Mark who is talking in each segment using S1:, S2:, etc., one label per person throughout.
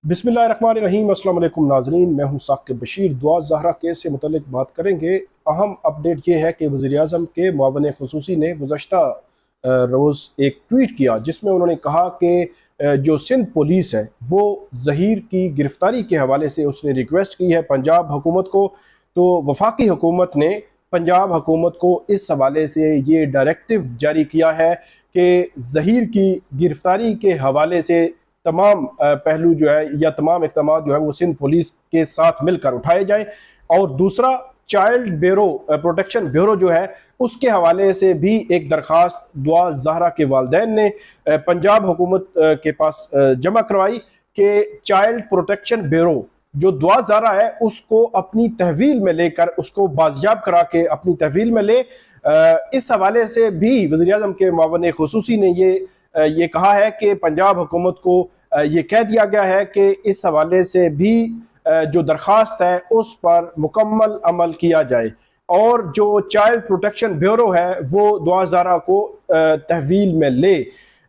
S1: बिस्मिल्लाहिर्रहमानिर्रहीम। अस्सलाम वालेकुम नाज़रीन, मैं हूं साकिब बशीर। दुआ ज़हरा केस से मुतल्लिक बात करेंगे। अहम अपडेट ये है कि वज़ीर-ए-आज़म के मुआविन ख़ुसूसी ने गुज़श्ता रोज़ एक ट्वीट किया जिसमें उन्होंने कहा कि जो सिंध पुलिस है वो ज़हीर की गिरफ्तारी के हवाले से उसने रिक्वेस्ट की है पंजाब हुकूमत को। तो वफाकी हुकूमत ने पंजाब हुकूमत को इस हवाले से ये डायरेक्टिव जारी किया है कि ज़हीर की गिरफ्तारी के हवाले से तमाम पहलू जो है या तमाम इक़दाम जो है वो सिंध पुलिस के साथ मिलकर उठाए जाए। और दूसरा, चाइल्ड ब्यूरो प्रोटेक्शन ब्यूरो जो है उसके हवाले से भी एक दरख्वास्त दुआ ज़हरा के वालिदैन ने पंजाब हुकूमत के पास जमा करवाई कि चाइल्ड प्रोटेक्शन ब्यूरो जो दुआ ज़हरा है उसको अपनी तहवील में लेकर उसको बाजियाब करा के अपनी तहवील में ले। इस हवाले से भी वज़ीर-ए-आज़म के मुआविन ख़ुसूसी ने ये कहा है कि पंजाब हुकूमत को ये कह दिया गया है कि इस हवाले से भी जो दरख्वास्त है उस पर मुकम्मल अमल किया जाए और जो चाइल्ड प्रोटेक्शन ब्यूरो है वो दुआ ज़हरा को तहवील में ले।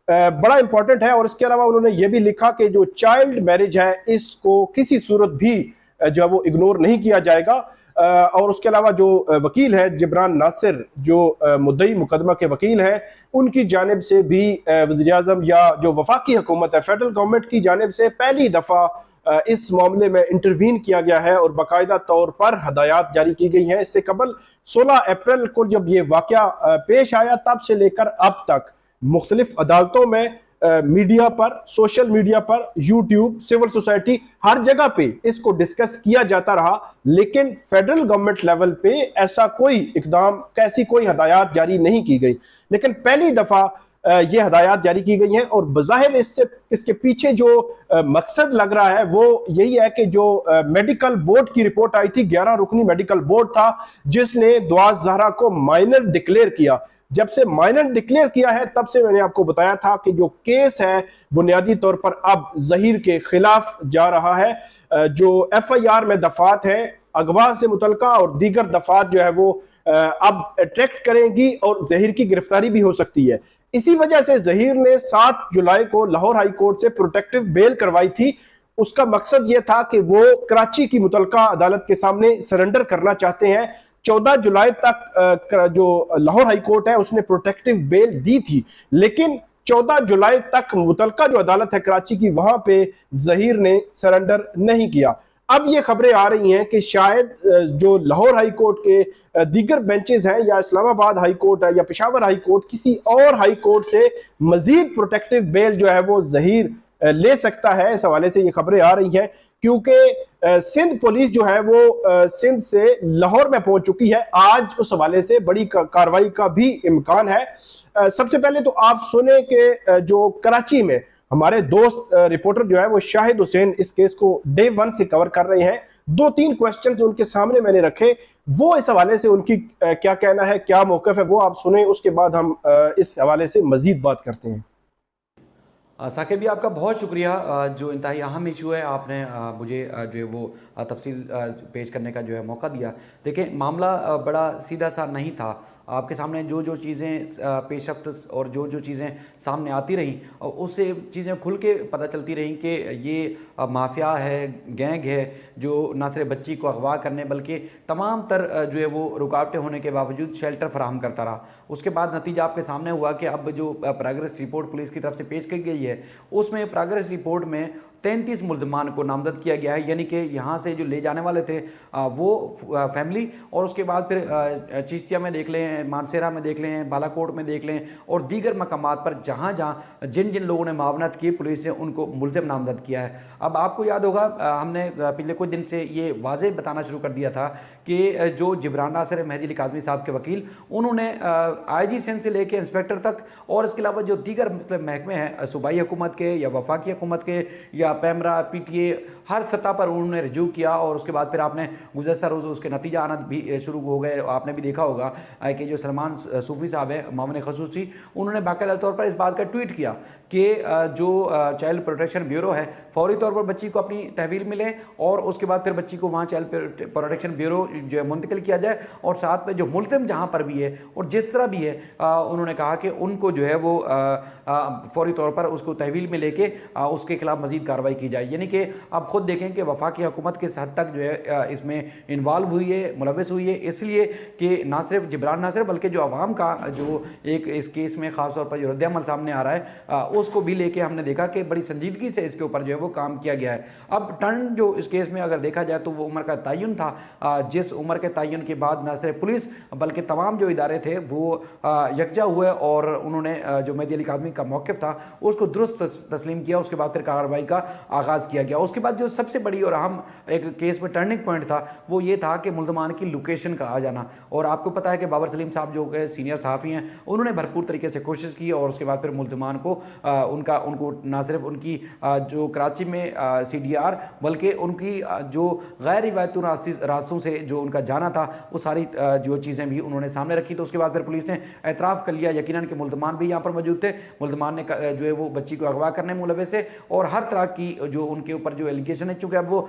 S1: बड़ा इंपॉर्टेंट है। और इसके अलावा उन्होंने ये भी लिखा कि जो चाइल्ड मैरिज है इसको किसी सूरत भी जो है वो इग्नोर नहीं किया जाएगा। और उसके अलावा जो वकील है जिब्रान नासिर जो मुद्दई मुकदमा के वकील हैं उनकी जानिब से भी वज़ीर-ए-आज़म या जो वफाकी हुकूमत है फेडरल गवर्नमेंट की जानिब से पहली दफ़ा इस मामले में इंटरवीन किया गया है और बाकायदा तौर पर हदायत जारी की गई हैं। इससे कबल 16 अप्रैल को जब ये वाक़या पेश आया तब से लेकर अब तक मुख्तलिफ अदालतों में मीडिया पर, सोशल मीडिया पर, यूट्यूब, सिविल सोसाइटी, हर जगह पे इसको डिस्कस किया जाता रहा, लेकिन फेडरल गवर्नमेंट लेवल पे ऐसा कोई इकदाम, कैसी कोई हदायत जारी नहीं की गई। लेकिन पहली दफा ये हदायत जारी की गई हैं और बज़ाहिर इसके पीछे जो मकसद लग रहा है वो यही है कि जो मेडिकल बोर्ड की रिपोर्ट आई थी, 11 रुकनी मेडिकल बोर्ड था जिसने दुआ ज़हरा को माइनर डिक्लेयर किया। जब से माइनर डिक्लेयर किया है तब से मैंने आपको बताया था कि जो केस है बुनियादी तौर पर अब ज़हीर के खिलाफ जा रहा है। जो FIR में दफात है अगवा से मुतलका और दीगर दफात जो है वो अब अट्रैक्ट करेंगी और ज़हीर की गिरफ्तारी भी हो सकती है। इसी वजह से ज़हीर ने 7 जुलाई को लाहौर हाई कोर्ट से प्रोटेक्टिव बेल करवाई थी। उसका मकसद यह था कि वो कराची की मुतलका अदालत के सामने सरेंडर करना चाहते हैं। 14 जुलाई तक जो लाहौर हाई कोर्ट है उसने प्रोटेक्टिव बेल दी थी, लेकिन 14 जुलाई तक मुतलका जो अदालत है कराची की वहां पे ज़हीर ने सरेंडर नहीं किया। अब ये खबरें आ रही हैं कि शायद जो लाहौर हाई कोर्ट के दीगर बेंचेस हैं या इस्लामाबाद हाई कोर्ट है या पेशावर हाई कोर्ट, किसी और हाई कोर्ट से मजीद प्रोटेक्टिव बेल जो है वो ज़हीर ले सकता है। इस हवाले से ये खबरें आ रही हैं क्योंकि सिंध पुलिस जो है वो सिंध से लाहौर में पहुंच चुकी है। आज उस हवाले से बड़ी कार्रवाई का भी इम्कान है। सबसे पहले तो आप सुने कि जो कराची में हमारे दोस्त रिपोर्टर जो है वो शाहिद हुसैन इस केस को डे 1 से कवर कर रहे हैं। 2-3 क्वेश्चन जो उनके सामने मैंने रखे वो इस हवाले से उनकी क्या कहना है, क्या मौक़िफ़ है, वो आप सुने। उसके बाद हम इस हवाले से मजीद बात करते हैं।
S2: साकिब भी आपका बहुत शुक्रिया। जो इंतहाई अहम इशू है आपने मुझे जो है वो तफसील पेश करने का जो है मौका दिया। देखिए, मामला बड़ा सीधा सा नहीं था। आपके सामने जो जो चीज़ें पेशरफ्त और जो जो चीज़ें सामने आती रहीं उससे चीज़ें खुल के पता चलती रहीं कि ये माफिया है, गैंग है जो ना सिर्फ बच्ची को अगवा करने बल्कि तमाम तर जो है वो रुकावटें होने के बावजूद शेल्टर फराहम करता रहा। उसके बाद नतीजा आपके सामने हुआ कि अब जो प्रोग्रेस रिपोर्ट पुलिस की तरफ से पेश की गई है उसमें प्रोग्रेस रिपोर्ट में 33 मुल्ज़मान को नामजद किया गया है। यानी कि यहाँ से जो ले जाने वाले थे वो फैमिली, और उसके बाद फिर चिश्तिया में देख लें, मानसेरा में देख लें, बालाकोट में देख लें और दीगर मकामात पर जहाँ जहाँ जिन जिन लोगों ने मावनत की पुलिस ने उनको मुल्ज़िम नामजद किया है। अब आपको याद होगा हमने पिछले कुछ दिन से ये वाज़ेह बताना शुरू कर दिया था कि जो जिब्रान नासिर मेहदी अली काज़मी साहब के वकील, उन्होंने IG सिंध से लेकर इंस्पेक्टर तक और इसके अलावा जो दीगर मतलब महकमे हैं सूबाई हुकूमत के या वफाकी हुकूमत के या पैमरा, PTA, हर सतह पर उन्होंने रिज्यू किया। और उसके बाद फिर आपने गुज़श्ता रोज़ उसके नतीजा आना भी शुरू हो गए। आपने भी देखा होगा कि जो सलमान सूफी साहब है मामले खसूसी, उन्होंने बाकायदा तौर पर इस बात का ट्वीट किया कि जो चाइल्ड प्रोटेक्शन ब्यूरो है फौरी तौर पर बच्ची को अपनी तहवील मिले और उसके बाद फिर बच्ची को वहाँ चाइल्ड प्रोटेक्शन ब्यूरो जो है मुंतकिल किया जाए, और साथ में जो मुल्ज़िम जहाँ पर भी है और जिस तरह भी है उन्होंने कहा कि उनको जो है वो फौरी तौर पर उसको तहवील में लेके उसके खिलाफ मजीद कार्रवाई की जाए। यानी कि आप खुद देखें कि वफाकी हुकूमत किस हद तक जो है इसमें इन्वॉल्व हुई है, मुलविस हुई है, इसलिए कि ना सिर्फ जिब्रान नासिर बल्कि जो आवाम का जो एक इस केस में ख़ास तौर पर जो रद्द-ए-अमल सामने आ रहा है उसको भी लेके हमने देखा कि बड़ी संजीदगी से इसके ऊपर जो है वो काम किया गया है। अब टर्न जो इस केस में अगर देखा जाए तो वो उम्र का तयन था, जिस उम्र के तयन के बाद ना सिर्फ पुलिस बल्कि तमाम जो इदारे थे वो यकजा हुए और उन्होंने जो मेहदी अली काज़मी का मौक़िफ़ था उसको दुरुस्त तस्लीम किया। उसके बाद फिर कार्रवाई का आगाज़ किया गया। उसके बाद जो सबसे बड़ी और अहम एक केस में टर्निंग पॉइंट था वो ये था कि मुल्ज़मान की लोकेशन का आ जाना। और आपको पता है कि बाबर सलीम साहब जो सीनियर सहाफ़ी हैं उन्होंने भरपूर तरीके से कोशिश की और उसके बाद फिर मुल्ज़मान को उनको ना सिर्फ उनकी जो कराची में CDR बल्कि उनकी जो गैर रिवायती रास्तों से जो उनका जाना था वो सारी जो चीज़ें भी उन्होंने सामने रखी। तो उसके बाद फिर पुलिस ने एतराफ़ कर लिया यकीनन कि मुल्ज़मान भी यहाँ पर मौजूद थे। मुल्ज़मान ने जो है वो बच्ची को अगवा करने में मुलविस है और हर तरह की जो उनके ऊपर जो एलिगेशन है, चूँकि अब वो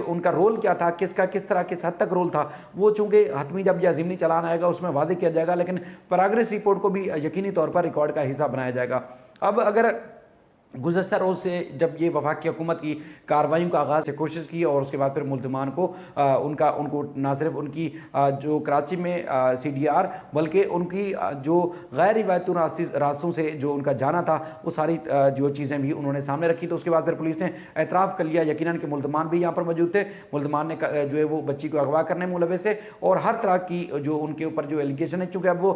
S2: उनका रोल क्या था, किस तरह किस हद तक रोल था, वो चूँकि हतमी जब या ज़िमनी चालान आएगा उसमें वादे किया जाएगा, लेकिन प्रोग्रेस रिपोर्ट को भी यकीनी तौर पर रिकॉर्ड का हिस्सा बनाया जाएगा। अब अगर गुज़श्ता रोज़ से जब ये वफाकी हुकूमत की कार्रवाइयों का आगाज़ से कोशिश की और उसके बाद फिर मुल्ज़मान को उनको ना सिर्फ उनकी जो कराची में CDR बल्कि उनकी जो गैर रिवायती रास्तों से जो उनका जाना था वो सारी जो चीज़ें भी उन्होंने सामने रखी। तो उसके बाद फिर पुलिस ने एतराफ़ कर लिया यकीनन कि मुल्ज़मान भी यहाँ पर मौजूद थे। मुल्ज़मान ने जो है वो बच्ची को अगवा करने में मुलविस है और हर तरह की जो उनके ऊपर जो एलिगेशन है, चूँकि अब वो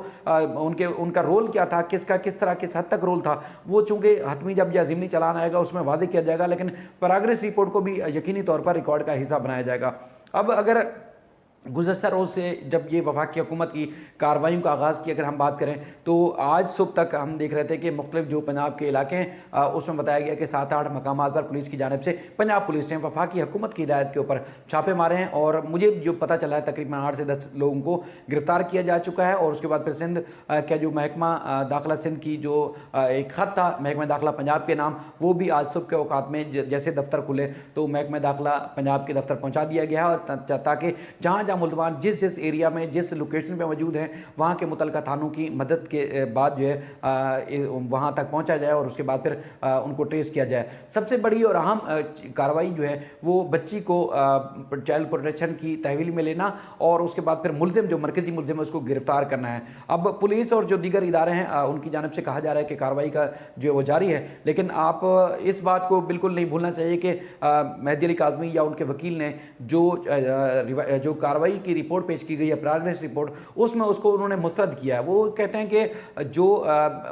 S2: उनका रोल क्या था, किस तरह किस हद तक रोल था, वो चूँकि हतमी जब या ज़िमनी चालान आएगा उसमें वादे किया जाएगा, लेकिन प्रोग्रेस रिपोर्ट को भी यकीनी तौर पर रिकॉर्ड का हिस्सा बनाया जाएगा। अब अगर गुज़श्ता रोज़ से जब ये वफाकी हुकूमत की कार्रवाइयों का आगाज़ की अगर हम बात करें तो आज सुबह तक हम देख रहे थे कि मुख्तलिफ जो पंजाब के इलाके हैं उसमें बताया गया कि 7-8 मकामात पर पुलिस की जानिब से पंजाब पुलिस ने वफाकी हुकूमत की हिदायत के ऊपर छापे मारे हैं और मुझे जो पता चला है तकरीबन 8 से 10 लोगों को गिरफ्तार किया जा चुका है। और उसके बाद फिर सिंध का जो महकमा दाखिला सिंध की जो एक ख़त था महकमा दाखिला पंजाब के नाम, वो भी आज सुबह के औकात में जैसे दफ्तर खुले तो महकमा दाखिला पंजाब के दफ्तर पहुँचा दिया गया है, और ताकि जहाँ मुल्ज़मान जिस एरिया में जिस लोकेशन पे मौजूद हैं वहाँ के मुतल्लिका थानों की मदद के बाद जो है वहाँ तक पहुँचा जाए और उसके बाद फिर उनको ट्रेस किया जाए। सबसे बड़ी और अहम कार्रवाई जो है वो बच्ची को चाइल्ड प्रोटेक्शन की तहवील में लेना और उसके बाद फिर मुल्ज़िम जो मरकज़ी मुल्ज़िम है उसको गिरफ्तार करना है। अब पुलिस और जो दीगर इदारे हैं उनकी जानिब से कहा जा रहा है कि कार्रवाई का जो है वो जारी है, लेकिन आप इस बात को बिल्कुल नहीं भूलना चाहिए कि मेहदी अली काज़मी या उनके वकील ने जो कार्रवाई की रिपोर्ट पेश की गई है, प्रोग्रेस रिपोर्ट, उसमें उसको उन्होंने मुस्तरद किया है। वो कहते हैं कि जो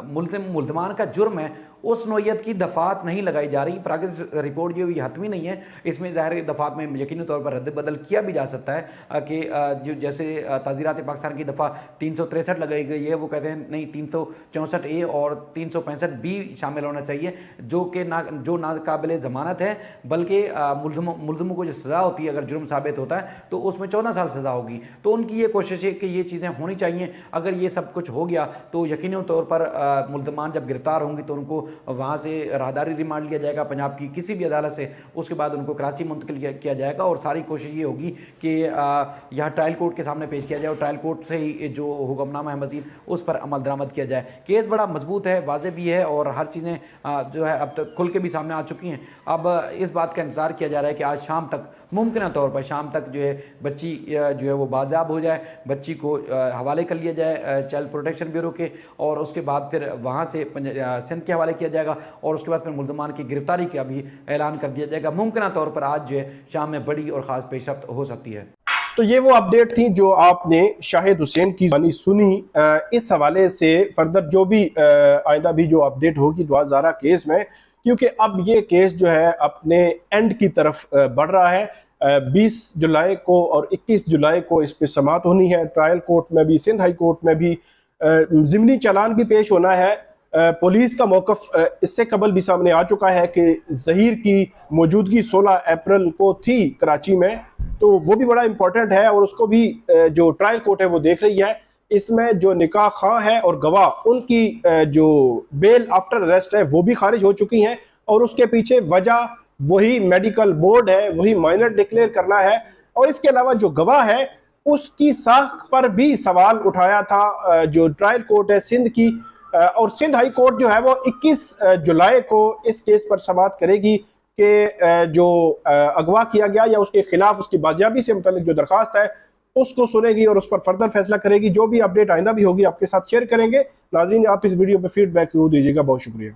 S2: मुल्ज़मान का जुर्म है उस नौयत की दफ़ात नहीं लगाई जा रही। प्रोग्रेस रिपोर्ट जो ये हतमी नहीं है, इसमें ज़ाहिर दफ़ात में यकीनी तौर पर रद्द बदल किया भी जा सकता है कि जो जैसे ताज़ीरात पाकिस्तान की दफ़ा 363 लगाई गई है, वो कहते हैं नहीं 364A और 365B शामिल होना चाहिए, जो नाकाबिल ज़मानत है, बल्कि मुल्ज़मों को जो सज़ा होती है अगर जुर्म साबित होता है तो उसमें 14 साल सज़ा होगी। तो उनकी ये कोशिश है कि ये चीज़ें होनी चाहिए। अगर ये सब कुछ हो गया तो यकीनी तौर पर मुल्ज़मान जब गिरफ्तार होंगी तो उनको वहाँ से राहदारी रिमांड लिया जाएगा पंजाब की किसी भी अदालत से, उसके बाद उनको कराची मुंतकिल किया जाएगा और सारी कोशिश ये होगी कि यहाँ ट्रायल कोर्ट के सामने पेश किया जाए और ट्रायल कोर्ट से ही जो हुक्मनामा है मज़ीद उस पर अमल दरामद किया जाए। केस बड़ा मजबूत है, वाज़ेह भी है और हर चीज़ें जो है अब तक खुल के भी सामने आ चुकी हैं। अब इस बात का इंतज़ार किया जा रहा है कि आज शाम तक, मुमकिन तौर पर शाम तक जो है बच्ची जो है वो बाजियाब हो जाए, बच्ची को हवाले कर लिया जाए चाइल्ड प्रोटेक्शन ब्यूरो के, और उसके बाद फिर वहाँ से सिंध के हवाले किया जाएगा और उसके बाद फिर मुल्ज़मान की गिरफ्तारी का भी ऐलान कर दिया जाएगा। मुमकिन तौर पर आज जो है शाम में बड़ी और ख़ास पेशरफ्त हो सकती है।
S1: तो ये वो अपडेट थी जो आपने शाहिद हुसैन की बानी सुनी। इस हवाले से फर्दर जो भी आइंदा भी जो अपडेट होगी दुआ ज़ारा केस में, क्योंकि अब ये केस जो है अपने एंड की तरफ बढ़ रहा है। 20 जुलाई को और 21 जुलाई को इस पर समाअत होनी है, ट्रायल कोर्ट में भी, सिंध हाई कोर्ट में भी ज़िमनी चालान भी पेश होना है। पुलिस का मौक़िफ़ इससे कबल भी सामने आ चुका है कि ज़हीर की मौजूदगी 16 अप्रैल को थी कराची में, तो वो भी बड़ा इम्पोर्टेंट है और उसको भी जो ट्रायल कोर्ट है वो देख रही है इसमें जो निकाह खां है और गवाह उनकी जो बेल आफ्टर अरेस्ट है वो भी खारिज हो चुकी हैं, और उसके पीछे वजह वही मेडिकल बोर्ड है, वही माइनर डिक्लेयर करना है। और इसके अलावा जो गवाह है उसकी साख पर भी सवाल उठाया था जो ट्रायल कोर्ट है सिंध की, और सिंध हाई कोर्ट जो है वो 21 जुलाई को इस केस पर समाअत करेगी कि जो अगवा किया गया या उसके खिलाफ उसकी बाजियाबी से मुतालिक जो दरखास्त है उसको सुनेगी और उस पर फर्दर फैसला करेगी। जो भी अपडेट आइंदा भी होगी आपके साथ शेयर करेंगे। नाज़रीन, आप इस वीडियो पर फीडबैक जरूर दीजिएगा। बहुत शुक्रिया।